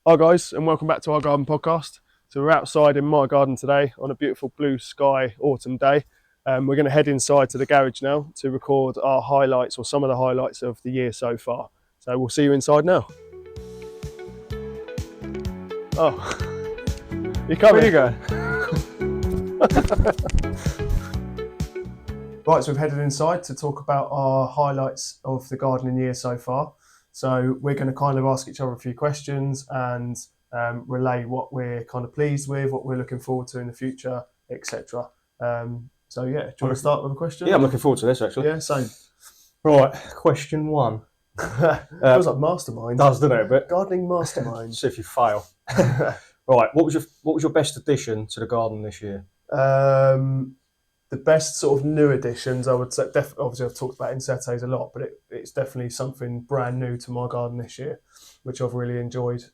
Hi guys, and welcome back to our garden podcast. So we're outside in my garden today on a beautiful blue sky autumn day. We're going to head inside to the garage now to record our highlights, or some of the highlights of the year so far. So we'll see you inside now. Oh, you coming? Where you going? Right, so we've headed inside to talk about our highlights of the gardening year so far. So we're going to kind of ask each other a few questions and relay what we're kind of pleased with, what we're looking forward to in the future, etc. So yeah, do you want to start with a question? Yeah, I'm looking forward to this actually. Yeah, same. Right, question one. Feels like mastermind. Does, doesn't it? But Gardening mastermind. see if you fail. Right, what was your best addition to the garden this year? The best sort of new additions, I would say, obviously I've talked about insettes a lot, but it's definitely something brand new to my garden this year, which I've really enjoyed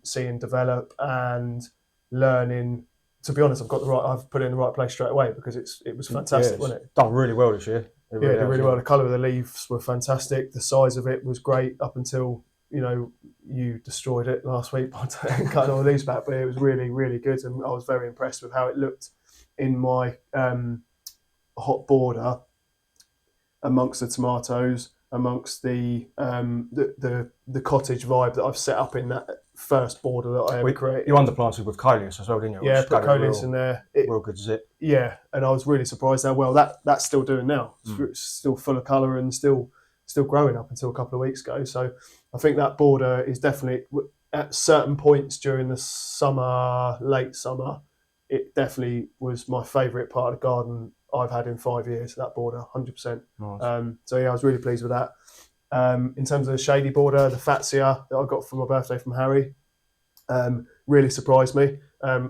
seeing develop and learning. To be honest, I've put it in the right place straight away because it was fantastic, wasn't it? Done really well this year. It did really well. The colour of the leaves were fantastic. The size of it was great up until, you destroyed it last week by cutting all the leaves back, but it was really, really good. And I was very impressed with how it looked in my hot border amongst the tomatoes, amongst the cottage vibe that I've set up in that first border that I ever created. You underplanted with coleus as well, didn't you? Yeah, put coleus in there. Real good zip. Yeah, and I was really surprised how well that's still doing now. It's still full of colour and still growing up until a couple of weeks ago. So I think that border is definitely, at certain points during the summer, late summer, it definitely was my favourite part of the garden I've had in 5 years, that border, 100%. Nice. So yeah, I was really pleased with that. In terms of the shady border, the Fatsia that I got for my birthday from Harry, really surprised me.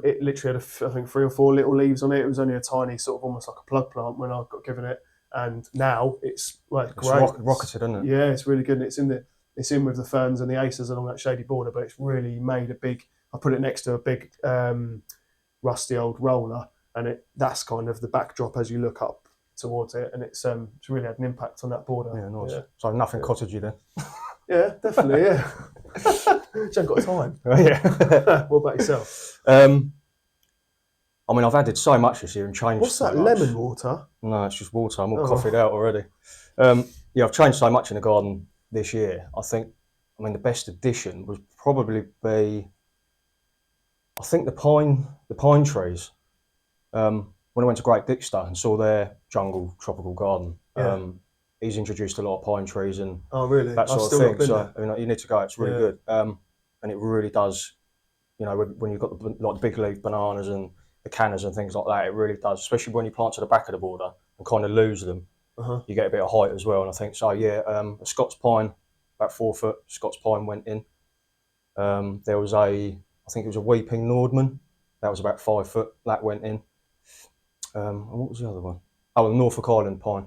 It literally had, I think, 3 or 4 little leaves on it. It was only a tiny sort of almost like a plug plant when I got given it. And now it's great. Rocketed, isn't it? Yeah, it's really good. And it's in with the ferns and the aces along that shady border, but it's really made I put it next to a big rusty old roller, and that's kind of the backdrop as you look up towards it, and it's really had an impact on that border. Yeah, nice. Yeah. So nothing cottagey then. Yeah, definitely. Yeah. You haven't got time. Oh, yeah. What about yourself? I mean, I've added so much this year and changed. What's that? So much. Lemon water? No, it's just water. I'm all coffeeed out already. Yeah, I've changed so much in the garden this year. I mean, the best addition would probably be, I think, the pine trees. When I went to Great Dixter and saw their jungle tropical garden, he's introduced a lot of pine trees and that sort of thing. So you need to go. It's really good, and it really does. When you've got the big leaf bananas and the cannas and things like that, it really does. Especially when you plant to the back of the border and kind of lose them, you get a bit of height as well. And I think so. Yeah, a Scots pine, about 4 foot Scots pine went in. There was I think it was a weeping Nordman, that was about 5 foot. That went in. And what was the other one? Oh, the Norfolk Island pine.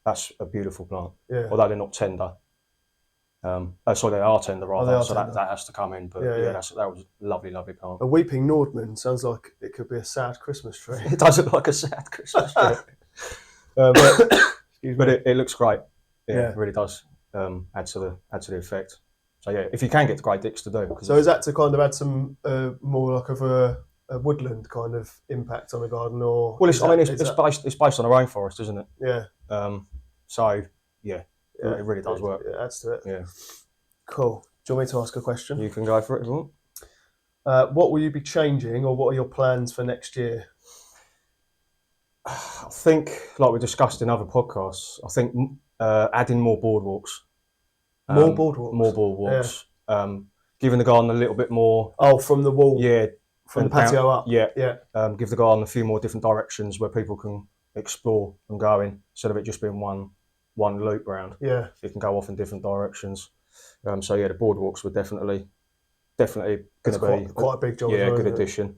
That's a beautiful plant. Yeah. Although they're not tender. Sorry, they are tender rather. So that has to come in. But that was a lovely, lovely plant. A weeping Nordman sounds like it could be a sad Christmas tree. It does look like a sad Christmas tree. But it looks great. Yeah, it really does add to the effect. So yeah, if you can get the Great Dicks to do. So is that to kind of add some more like of a woodland kind of impact on the garden, or? Well, it's based on a rainforest, isn't it? Yeah. So yeah, it really does work. It adds to it. Yeah. Cool. Do you want me to ask a question? You can go for it if you want. What will you be changing, or what are your plans for next year? I think, like we discussed in other podcasts, I think adding more boardwalks. More boardwalks? More boardwalks. Yeah. Giving the garden a little bit more... Oh, from the wall? Yeah. From the patio up? Yeah. Give the garden a few more different directions where people can explore and go in, instead of it just being one loop round. Yeah. You can go off in different directions. So yeah, the boardwalks were definitely going to be quite a big job. Yeah, good addition.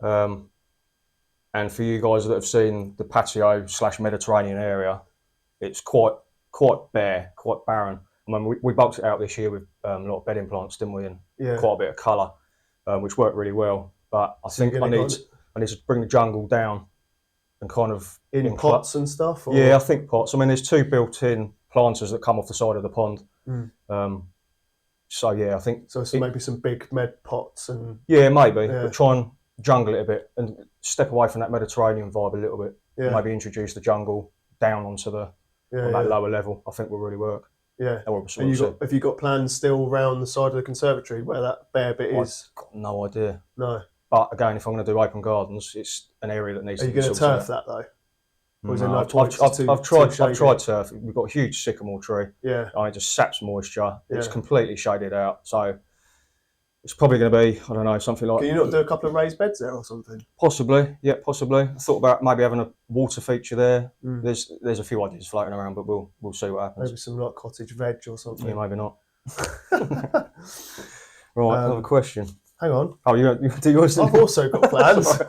And for you guys that have seen the patio / Mediterranean area, it's quite bare, quite barren. I mean, we bulked it out this year with a lot of bedding plants, didn't we? And quite a bit of colour, which worked really well. But I think I need to bring the jungle down and kind of in pots and stuff. Or? Yeah, I think pots. I mean, there's 2 built-in planters that come off the side of the pond. So yeah, I think So maybe some big med pots and maybe, Yeah. but try and jungle it a bit and step away from that Mediterranean vibe a little bit. yeah, Maybe introduce the jungle down onto that lower level. I think will really work. Yeah. We'll And see. have you got plans still around the side of the conservatory where that bare bit is? I've got no idea. No. But again, if I'm going to do open gardens, it's an area that needs Are to you be going to sorted turf out. that though? Or is No, there no point? I've tried turf. We've got a huge sycamore tree. Yeah. And it just saps moisture. It's Yeah. completely shaded out. So it's probably going to be, I don't know, something like... Can you not do a couple of raised beds there or something? Possibly, yeah, possibly. I thought about maybe having a water feature there. Mm. There's a few ideas floating around, but we'll see what happens. Maybe some like cottage veg or something. Yeah, maybe not. Right, another question. Hang on. Oh, you do yours? I've also got plans.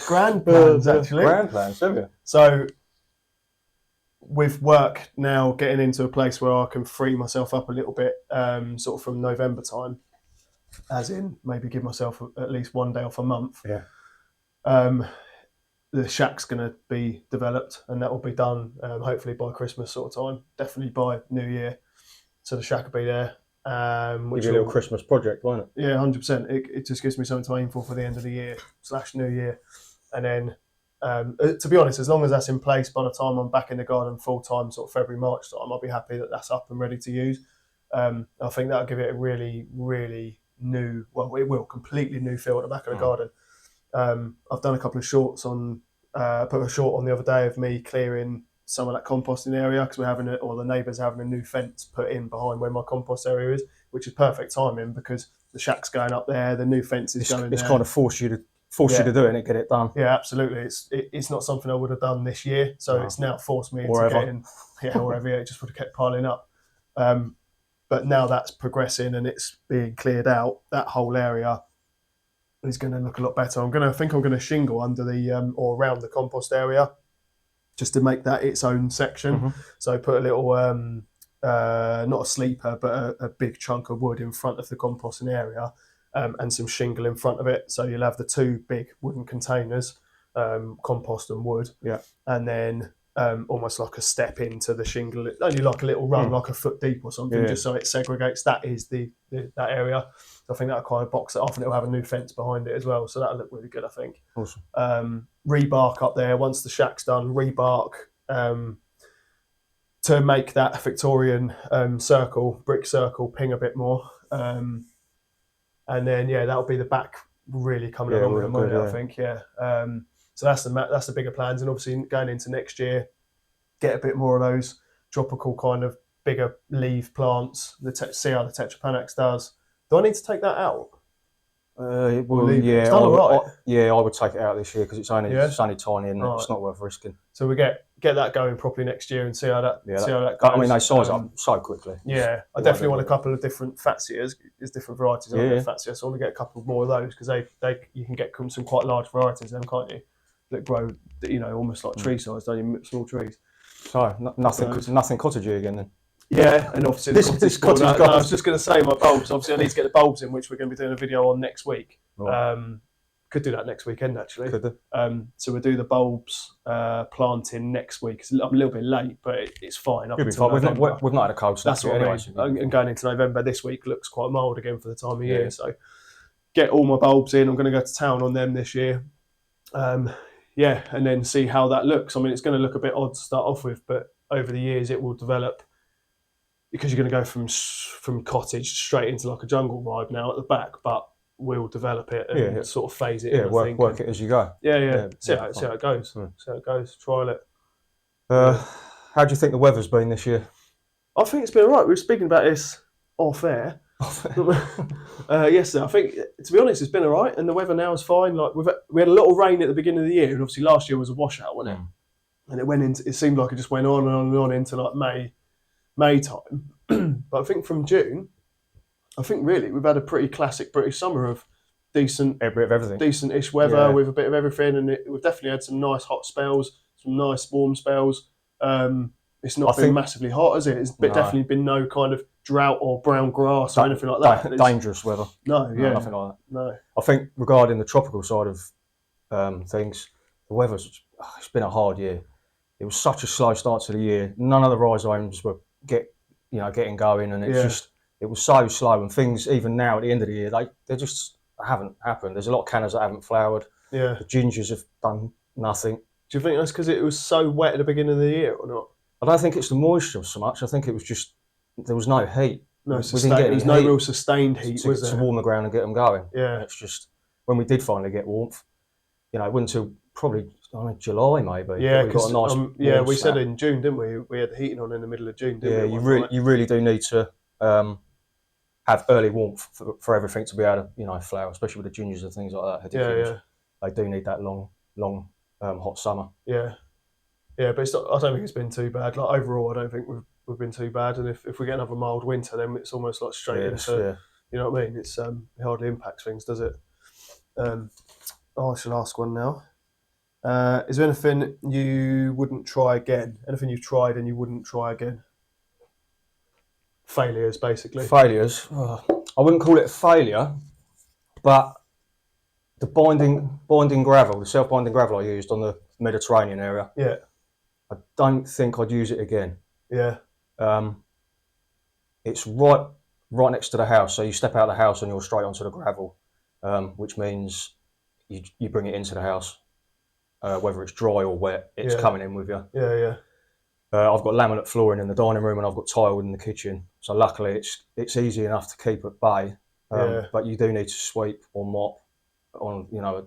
Grand plans, actually. Grand plans, have you? So, with work now getting into a place where I can free myself up a little bit, sort of from November time, as in maybe give myself at least one day off a month. Yeah. The shack's going to be developed, and that will be done hopefully by Christmas sort of time. Definitely by New Year. So the shack will be there. Which give you a little Christmas project, won't it? Yeah, 100%. It just gives me something to aim for the end of the year / New Year. And then, to be honest, as long as that's in place by the time I'm back in the garden full time, sort of February, March time, I'll be happy that that's up and ready to use. I think that'll give it a really, really new, well, it will, completely new feel at the back of the garden. I've done a couple of shorts on, put a short on the other day of me clearing some of that composting area because the neighbours are having a new fence put in behind where my compost area is, which is perfect timing because the shack's going up there, the new fence is going there. It's kind of forced you to do it and get it done. Yeah, absolutely. It's not something I would have done this year, so it's now forced me into getting wherever. It just would have kept piling up. But now that's progressing and it's being cleared out. That whole area is going to look a lot better. I'm going to shingle under the or around the compost area, just to make that its own section. Mm-hmm. So put a little not a sleeper, but a big chunk of wood in front of the composting area. And some shingle in front of it. So you'll have the two big wooden containers, compost and wood. Yeah. And then almost like a step into the shingle, only like a little run, like a foot deep or something, just so it segregates. That is that area. So I think that'll kind of box it off and it'll have a new fence behind it as well. So that'll look really good, I think. Awesome. Rebark up there, once the shack's done, rebark to make that Victorian brick circle ping a bit more. And then that'll be the back really coming along with the money, I think. So that's the bigger plans, and obviously going into next year, get a bit more of those tropical kind of bigger leaf plants. See how the Tetrapanax does. Do I need to take that out? I would take it out this year because it's only tiny and it's not worth risking. So we get that going properly next year and see how that goes. I mean, they size up so quickly. Yeah, I definitely want a couple of different fatsias. There's different varieties of fatsia, so I want to get a couple more of those because you can get some quite large varieties then, can't you? That grow, almost like tree size, don't you? Small trees. So nothing cottagey again then. Yeah, and obviously this cottage garden. I was just going to say my bulbs. Obviously, I need to get the bulbs in, which we're going to be doing a video on next week. Right. Could do that next weekend actually. Could do. So we'll do the bulbs planting next week. I'm a little bit late, but it's fine. You'll be fine. We've not had a cold snap. That's what anyway. And going into November this week looks quite mild again for the time of year. So get all my bulbs in. I'm going to go to town on them this year. And then see how that looks. I mean, it's going to look a bit odd to start off with, but over the years it will develop. Because you're going to go from cottage straight into like a jungle vibe now at the back, but we'll develop it and sort of phase it in. Work it as you go. See how it goes. See how it goes. Trial it. How do you think the weather's been this year? I think it's been all right. We were speaking about this off air. Yesterday. I think, to be honest, it's been all right, and the weather now is fine. Like we had a little rain at the beginning of the year, and obviously last year was a washout, wasn't it? And it went into. It seemed like it just went on and on and on into like May time. But I think from June, really we've had a pretty classic British summer of decent, a bit of everything, decent-ish weather with a bit of everything, and we've definitely had some nice hot spells, some nice warm spells. It's not been massively hot, has it? It's definitely been no kind of drought or brown grass or anything like that. Dangerous weather. No, nothing like that. No. I think regarding the tropical side of things, the weather's it's been a hard year. It was such a slow start to the year. None of the rhizomes were getting going, and it's just it was so slow, and things even now at the end of the year, they just haven't happened. There's a lot of cannas that haven't flowered. Yeah. The gingers have done nothing. Do you think that's because it was so wet at the beginning of the year or not? I don't think it's the moisture so much. I think it was just there was no heat. No, there was no real sustained heat, was there? To warm the ground and get them going. Yeah. And it's just when we did finally get warmth, it wasn't until probably July maybe. Yeah, because nice we said in June, didn't we? We had the heating on in the middle of June, didn't we? You really do need to have early warmth for everything to be able to flower, especially with the gingers and things like that. Yeah. They do need that long hot summer. Yeah, but I don't think it's been too bad. Like overall, I don't think we've been too bad. And if we get another mild winter, then it's almost like straight into. You know what I mean? It's it hardly impacts things, does it? I should ask one now. Is there anything you wouldn't try again? Anything you've tried and you wouldn't try again? Failures, basically. Failures. I wouldn't call it a failure, but the binding gravel, the self-binding gravel I used on the Mediterranean area. Yeah. I don't think I'd use it again. Yeah. It's right next to the house, so you step out of the house and you're straight onto the gravel, which means you bring it into the house, whether it's dry or wet, it's coming in with you. Yeah. I've got laminate flooring in the dining room and I've got tile in the kitchen, so luckily it's easy enough to keep at bay. But you do need to sweep or mop on a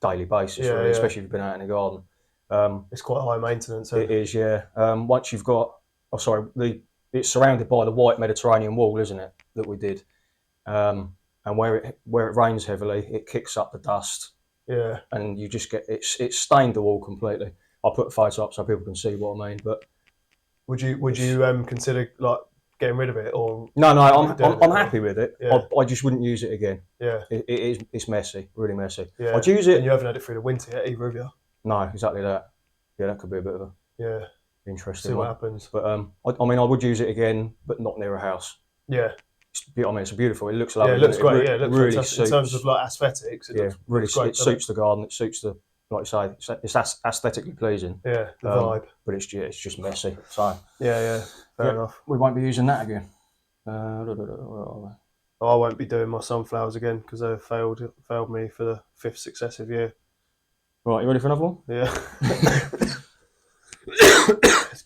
daily basis, really, especially if you've been out in the garden. It's quite high maintenance. It is, yeah. Once you've got, it's surrounded by the white Mediterranean wall, isn't it? That we did, and where it rains heavily, it kicks up the dust. Yeah. And you just get it's stained the wall completely. I'll put a photo up so people can see what I mean. But would you consider like getting rid of it or? No, I'm happy with it. Yeah. I just wouldn't use it again. Yeah. It's messy, really messy. Yeah. I'd use it. And you haven't had it through the winter yet, either of you? No, exactly that. Yeah, that could be a bit of a interesting. See what happens. But I would use it again, but not near a house. Yeah. It's beautiful. It looks lovely. Yeah, it looks great. It looks really fantastic. In terms of like aesthetics, it suits the garden. It suits the, like you say, it's aesthetically pleasing. Yeah, the vibe. But it's just messy. So fair enough. We won't be using that again. Where are we? I won't be doing my sunflowers again because they failed me for the 5th successive year. Right, you ready for another one? Yeah.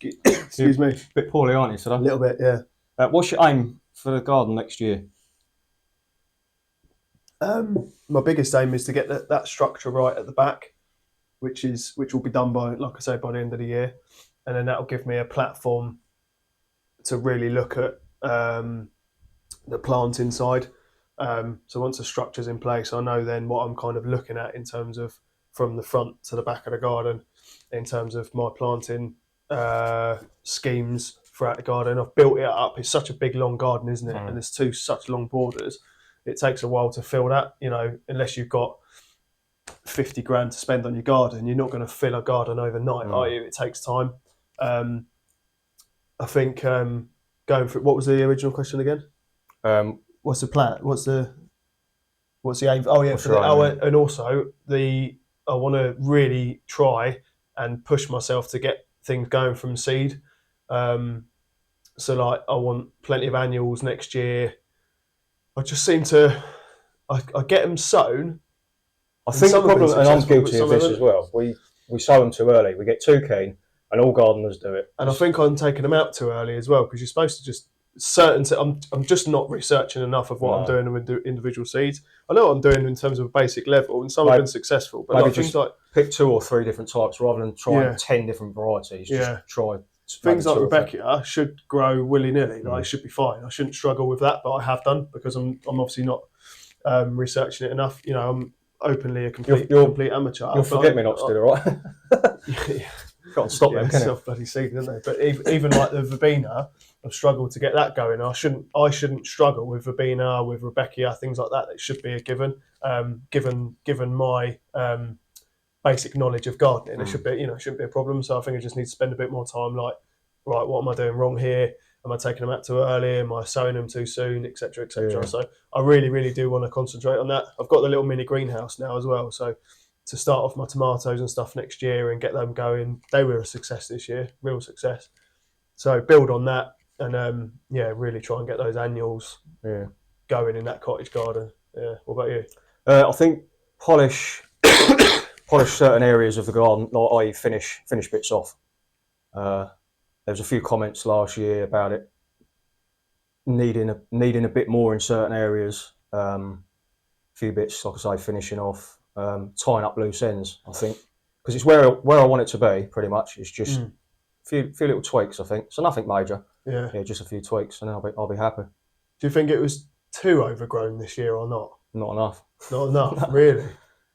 Excuse me. A bit poorly, aren't you today? A little bit, yeah. What's your aim for the garden next year? My biggest aim is to get that structure right at the back, which will be done by, like I say, by the end of the year, and then that'll give me a platform to really look at the plant inside. So once the structure's in place, I know then what I'm kind of looking at in terms of from the front to the back of the garden, in terms of my planting schemes throughout the garden. I've built it up. It's such a big, long garden, isn't it? And there's such long borders. It takes a while to fill that, unless you've got 50 grand to spend on your garden, you're not going to fill a garden overnight, are you? It takes time. I think going through, what was the original question again? What's the plan? What's the aim? Oh yeah, and also I want to really try and push myself to get things going from seed. So like I want plenty of annuals next year. I just seem to, I get them sown. I think the problem, and I'm guilty of this as well, we sow them too early. We get too keen, and all gardeners do it. And I think I'm taking them out too early as well, because you're supposed to just I'm just not researching enough of what I'm doing with individual seeds. I know what I'm doing in terms of a basic level, and some have been successful. But maybe just pick 2 or 3 different types rather than trying 10 different varieties. Just try things like Rebecca should grow willy-nilly. Like, it should be fine. I shouldn't struggle with that, but I have done because I'm obviously not researching it enough. I'm openly a complete amateur. You'll forget me not to do it, right? Can't stop them, can it? Self-bloody seed, isn't it? But even like the verbena, I've struggled to get that going. I shouldn't struggle with verbena, with Rebecca, things like that. That should be a given. Given my basic knowledge of gardening, it should be, shouldn't be a problem. So I think I just need to spend a bit more time. Like, right, what am I doing wrong here? Am I taking them out too early? Am I sowing them too soon, etc., etc. Yeah. So I really, really do want to concentrate on that. I've got the little mini greenhouse now as well. So to start off my tomatoes and stuff next year and get them going, they were a success this year, real success. So build on that, and really try and get those annuals going in that cottage garden. Yeah. What about you? I think polish certain areas of the garden, i.e. finish bits off. There was a few comments last year about it needing a bit more in certain areas. A few bits, like I say, finishing off, tying up loose ends. I think because it's where I want it to be. Pretty much, it's just a few little tweaks. I think so, nothing major. Yeah, just a few tweaks, and I'll be happy. Do you think it was too overgrown this year or not? Not enough. Not enough, really.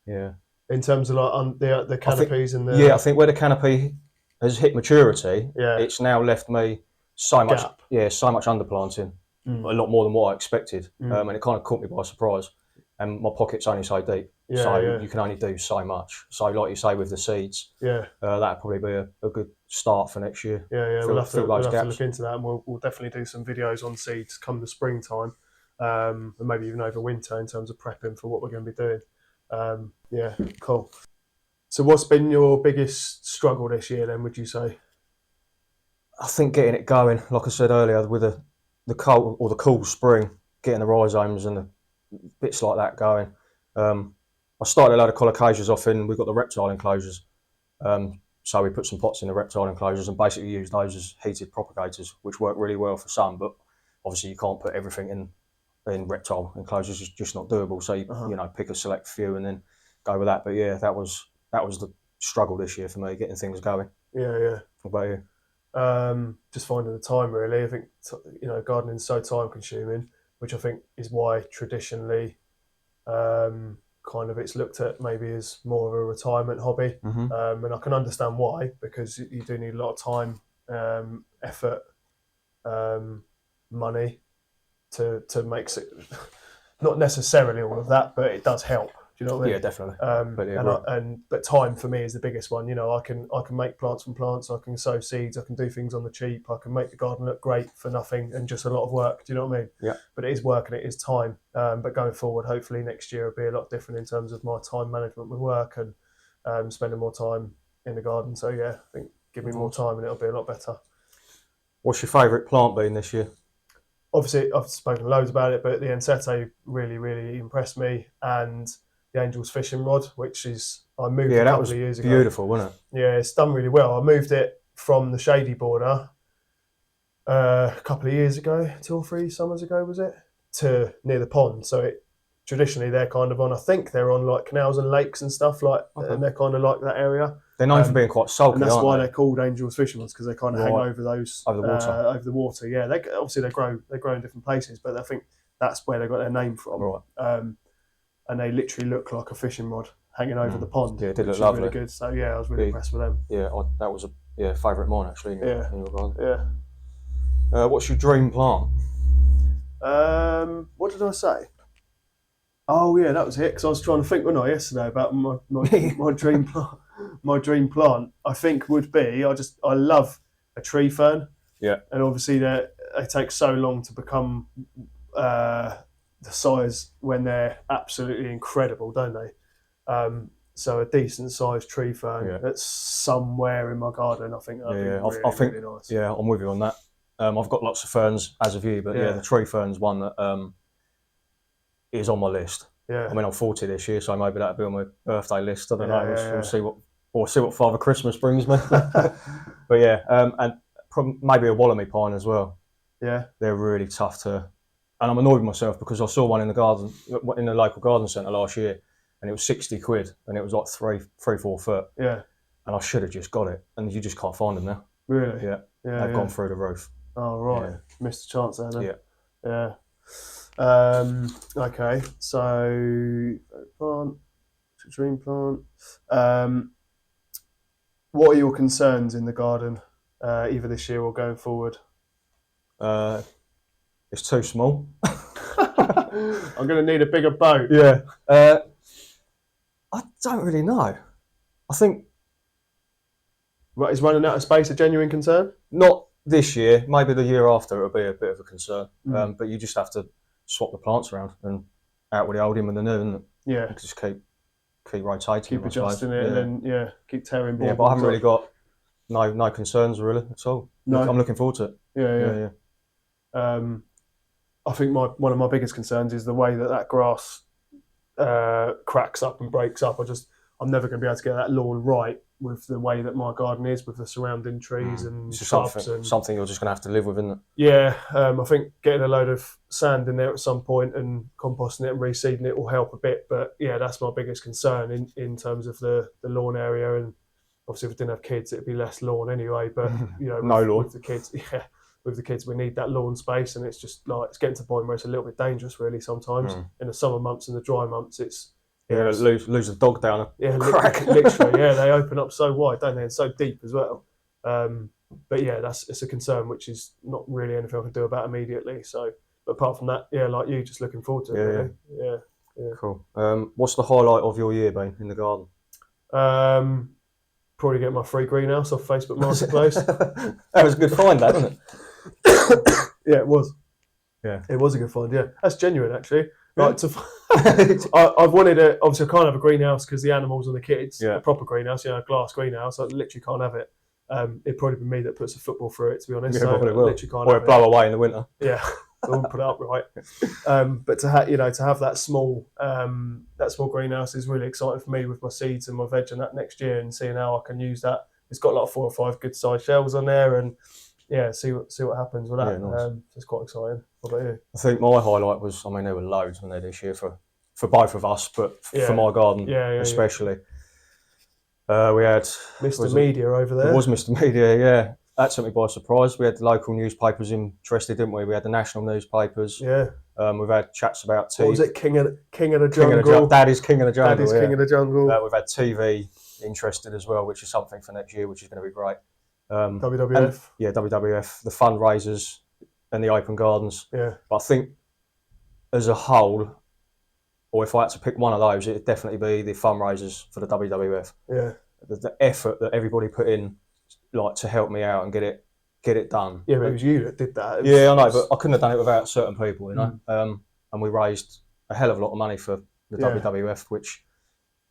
Yeah. In terms of like the canopies and the I think where the canopy has hit maturity, it's now left me so much underplanting, a lot more than what I expected, and it kind of caught me by surprise. And my pocket's only so deep, you can only do so much. So, like you say, with the seeds, that'd probably be a good start for next year. We'll have to look into that, and we'll definitely do some videos on seeds come the springtime, and maybe even over winter in terms of prepping for what we're going to be doing. Cool. So, what's been your biggest struggle this year? Then, would you say? I think getting it going, like I said earlier, with the cool spring, getting the rhizomes and the bits like that going. I started a load of colocasias off in. We've got the reptile enclosures, so we put some pots in the reptile enclosures and basically used those as heated propagators, which work really well for some. But obviously, you can't put everything in reptile enclosures; it's just not doable. So you pick a select few and then go with that. But yeah, that was the struggle this year for me, getting things going. Yeah. What about you? Just finding the time, really. I think gardening is so time consuming, which I think is why traditionally kind of it's looked at maybe as more of a retirement hobby. And I can understand why, because you do need a lot of time, effort, money to make it. Not necessarily all of that, but it does help. Do you know what I mean? Yeah, definitely. But time for me is the biggest one. I can make plants from plants. I can sow seeds. I can do things on the cheap. I can make the garden look great for nothing and just a lot of work. Do you know what I mean? Yeah. But it is work and it is time. But going forward, hopefully next year will be a lot different in terms of my time management with work and spending more time in the garden. So yeah, I think give me more time and it'll be a lot better. What's your favourite plant been this year? Obviously, I've spoken loads about it, but the Ensete really, really impressed me, and the Angel's fishing rod, which is I moved a couple of years ago. Beautiful, wasn't it? Yeah, it's done really well. I moved it from the shady border a couple of years ago, 2 or 3 summers ago, was it, to near the pond. So traditionally they're kind of on. I think they're on like canals and lakes and stuff like, and they're kind of like that area. They're known for being quite sulky, and that's aren't why they? they're called Angel's fishing rods, because they kind of hang over those over the water. Yeah, obviously they grow in different places, but I think that's where they got their name from. Right. And they literally look like a fishing rod hanging over the pond. Yeah, it did look lovely. Really good. So yeah, I was really impressed with them. Yeah, that was a favourite of mine actually. In your garden. Yeah. What's your dream plant? What did I say? Oh yeah, that was it. Because I was trying to think, wasn't I, yesterday about my dream plant. My dream plant, I think, would be I love a tree fern. Yeah. And obviously they take so long to become the size when they're absolutely incredible, don't they? So a decent sized tree fern that's somewhere in my garden, I think that'd be really nice. Yeah, I'm with you on that. I've got lots of ferns as of you, but the tree fern's one that is on my list. Yeah. I mean, I'm 40 this year, so maybe that'll be on my birthday list. I don't know. We'll see what Father Christmas brings me. But yeah, and maybe a Wollamy pine as well. Yeah, they're really tough to. And I'm annoyed with myself because I saw one in the garden, in the local garden centre last year, and it was 60 quid, and it was like 3-4 foot. Yeah. And I should have just got it, and you just can't find them now. Really? Yeah. They've gone through the roof. Oh right, missed a chance there. Then. Yeah. Okay, so plant, dream plant. What are your concerns in the garden, either this year or going forward? It's too small. I'm going to need a bigger boat. Yeah. I don't really know. I think. Is running out of space a genuine concern? Not this year. Maybe the year after it'll be a bit of a concern. But you just have to swap the plants around and out with the old in with the new, and just keep rotating. Keep adjusting it, and then keep tearing. Yeah, but I haven't really got no concerns really at all. No. I'm looking forward to it. Yeah. I think one of my biggest concerns is the way that grass cracks up and breaks up. I'm never going to be able to get that lawn right with the way that my garden is, with the surrounding trees and shrubs. Something you're just going to have to live with, isn't it? Yeah, I think getting a load of sand in there at some point and composting it and reseeding it will help a bit. But yeah, that's my biggest concern in terms of the lawn area. And obviously, if we didn't have kids, it'd be less lawn anyway. But no lawn with the kids, yeah. With the kids, we need that lawn space, and it's just like it's getting to the point where it's a little bit dangerous, really. Sometimes in the summer months and the dry months, it's lose the dog down a crack. Literally, yeah, they open up so wide, don't they, and so deep as well. But yeah, it's a concern, which is not really anything I can do about immediately. So, but apart from that, yeah, like you, just looking forward to it. Really. Yeah. Cool. What's the highlight of your year been in the garden? Probably get my free greenhouse off Facebook Marketplace. That was a good find, that, wasn't it? Yeah, it was. Yeah, it was a good find. Yeah, that's genuine actually. Like I've wanted obviously I can't have a greenhouse because the animals and the kids. A proper greenhouse, a glass greenhouse. I literally can't have it. It'd probably be me that puts a football through it, to be honest. Yeah, so probably will. Or it blow away in the winter. Yeah, I wouldn't put it up right. But to have that small greenhouse is really exciting for me with my seeds and my veg and that next year, and seeing how I can use that. It's got like 4 or 5 good sized shells on there, and yeah, see what happens with that. Yeah, nice. It's quite exciting. What about you? I think my highlight was, there were loads on there this year for both of us, but for my garden especially. We had Mr. Media over there. It was Mr. Media, yeah. That took me by surprise. We had the local newspapers interested, didn't we? We had the national newspapers. Yeah. We've had chats about TV. What was it? King of the Jungle. Daddy's King of the Jungle. Daddy's King of the Jungle. We've had TV interested as well, which is something for next year, which is going to be great. WWF. WWF, the fundraisers and the open gardens. Yeah. But I think as a whole, or if I had to pick one of those, it'd definitely be the fundraisers for the WWF. Yeah. The effort that everybody put in, like, to help me out and get it done. Yeah, but it was you that did that. I know, but I couldn't have done it without certain people, and we raised a hell of a lot of money for the WWF, which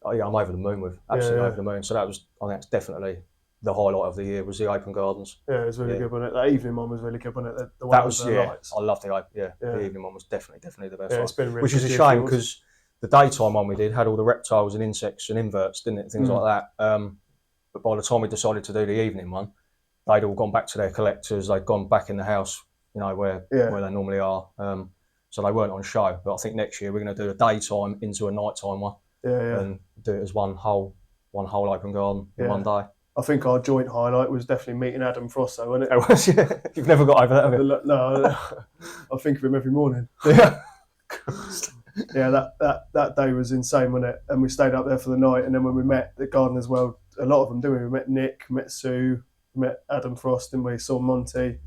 I'm over the moon with. Absolutely over the moon. So I think that's definitely the highlight of the year, was the open gardens. Yeah, it was really good, wasn't it? That evening one was really good, wasn't it? That was lights. I loved the evening one was definitely the best one. It's been really which is a shame because the daytime one we did had all the reptiles and insects and inverts, didn't it? Things like that. But by the time we decided to do the evening one, they'd all gone back to their collectors. They'd gone back in the house, where they normally are. So they weren't on show. But I think next year we're going to do a daytime into a nighttime one. And do it as one whole open garden in one day. I think our joint highlight was definitely meeting Adam Frost, though, wasn't it? It was, yeah. You've never got over that, have you? No, I think of him every morning. Yeah. Yeah, that day was insane, wasn't it? And we stayed up there for the night, and then when we met the garden as well, a lot of them, didn't we? We met Nick, met Sue, met Adam Frost, and we saw Monty.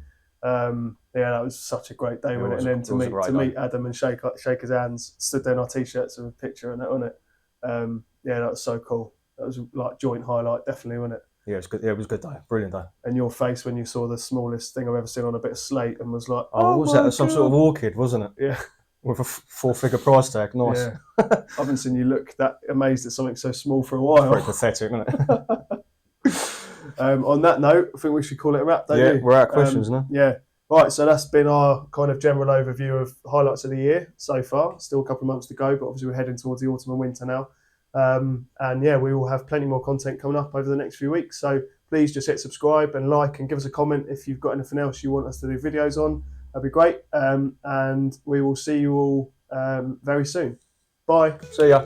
That was such a great day, wasn't it? And then to meet Adam and shake his hands, stood there in our t-shirts with a picture and that, wasn't it? That was so cool. That was like joint highlight, definitely, wasn't it? Yeah, it was good. Yeah, it was a good day, brilliant day. And your face when you saw the smallest thing I've ever seen on a bit of slate and was like, what was that? Some sort of orchid, wasn't it? Yeah. With a 4-figure price tag, nice. Yeah. I haven't seen you look that amazed at something so small for a while. Very pathetic, isn't it? On that note, I think we should call it a wrap, don't you? We're out of questions now. Yeah. Right, so that's been our kind of general overview of highlights of the year so far. Still a couple of months to go, but obviously we're heading towards the autumn and winter now. We will have plenty more content coming up over the next few weeks. So please just hit subscribe and like and give us a comment if you've got anything else you want us to do videos on. That'd be great. And we will see you all very soon. Bye. See ya.